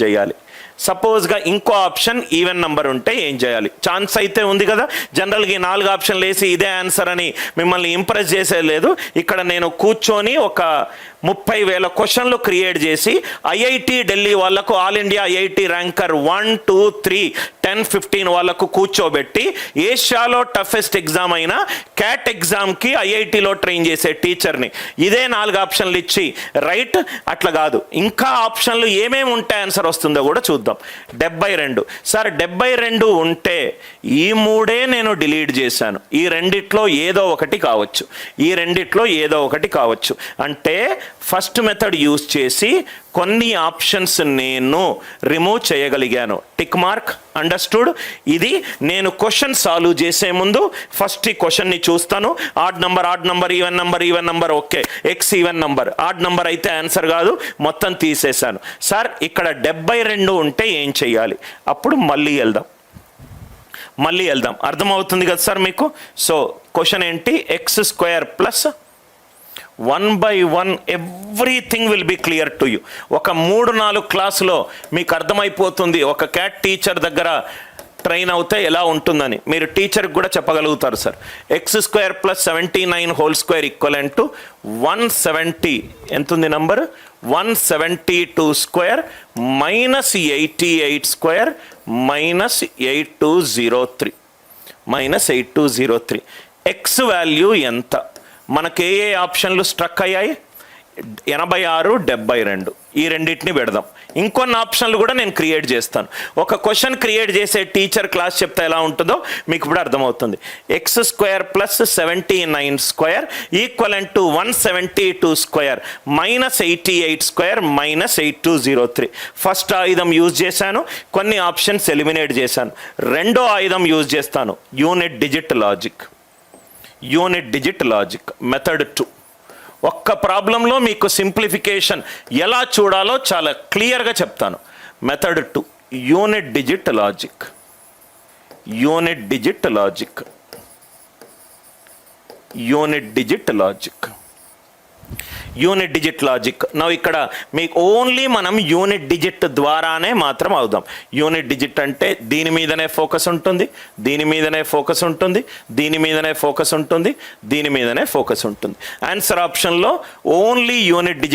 చేయాలి. సపోజ్గా ఇంకో option even number ఉంటే ఏం చేయాలి? ఛాన్స్ అయితే ఉంది కదా. జనరల్గా ఈ 4 ఆప్షన్లు వేసి ఇదే ఆన్సర్ అని మిమ్మల్ని ఇంప్రెస్ చేసేది లేదు. ఇక్కడ నేను కూర్చొని ఒక 30,000 క్వశ్చన్లు క్రియేట్ చేసి ఐఐటి ఢిల్లీ వాళ్ళకు ఆల్ ఇండియా ఐఐటి ర్యాంకర్ 1, 2, 3, 10, 15 వాళ్ళకు కూర్చోబెట్టి ఏషియాలో టఫెస్ట్ ఎగ్జామ్ అయిన క్యాట్ ఎగ్జామ్కి ఐఐటిలో ట్రైన్ చేసే టీచర్ని ఇదే 4 ఆప్షన్లు ఇచ్చి రైట్ అట్లా కాదు, ఇంకా ఆప్షన్లు ఏమేమి ఉంటే ఆన్సర్ వస్తుందో కూడా చూద్దాం. 72 సార్ 72 ఉంటే ఈ 3 నేను డిలీట్ చేశాను, ఈ రెండిట్లో ఏదో ఒకటి కావచ్చు, ఈ రెండిట్లో ఏదో ఒకటి కావచ్చు. అంటే ఫస్ట్ మెథడ్ యూజ్ చేసి కొన్ని ఆప్షన్స్ నేను రిమూవ్ చేయగలిగాను. Tick mark understood. ఇది నేను క్వశ్చన్ సాల్వ్ చేసే ముందు ఫస్ట్ ఈ క్వశ్చన్ని చూస్తాను. Odd number even number okay, X even number, odd number అయితే ఆన్సర్ కాదు, మొత్తం తీసేశాను. సార్ ఇక్కడ 72 ఉంటే ఏం చెయ్యాలి? అప్పుడు మళ్ళీ వెళ్దాం. అర్థమవుతుంది కదా సార్ మీకు? సో క్వశ్చన్ ఏంటి? x² plus 1/1 everything will be clear to you. ఒక 3-4 క్లాసులో మీకు అర్థమైపోతుంది ఒక క్యాట్ టీచర్ దగ్గర ట్రైన్ అవుతే ఎలా ఉంటుందని. మీరు టీచర్కి కూడా చెప్పగలుగుతారు sir. x² plus 79² equivalent to 170 ఎంత ఉంది number? 172² minus 88² minus 8203 X value ఎంత? మనకి ఏ ఆప్షన్లు స్ట్రక్ అయ్యాయి? 86, 72 ఈ రెండింటిని పెడదాం. ఇంకొన్ని ఆప్షన్లు కూడా నేను క్రియేట్ చేస్తాను. ఒక క్వశ్చన్ క్రియేట్ చేసే టీచర్ క్లాస్ చెప్తే ఎలా ఉంటుందో మీకు ఇప్పుడు అర్థమవుతుంది. x² plus 79² equivalent to 172² minus 88² minus 8203. First ఆయుధం యూజ్ చేశాను, కొన్ని ఆప్షన్స్ ఎలిమినేట్ చేశాను. రెండో ఆయుధం యూజ్ చేస్తాను, యూనిట్ డిజిట్ లాజిక్ మెథడ్ 2. ఒక్క ప్రాబ్లంలో మీకు సింప్లిఫికేషన్ ఎలా చూడాలో చాలా క్లియర్గా చెప్తాను. Method 2 unit digit logic. నా ఇక్కడ మీకు ఓన్లీ మనం యూనిట్ డిజిట్ ద్వారానే మాత్రం అవుదాం. యూనిట్ డిజిట్ అంటే దీని మీదనే ఫోకస్ ఉంటుంది, దీని మీదనే ఫోకస్ ఉంటుంది, దీని మీదనే ఫోకస్ ఉంటుంది, దీని మీదనే ఫోకస్ ఉంటుంది. ఆన్సర్ ఆప్షన్లో ఓన్లీ యూనిట్ డిజిట్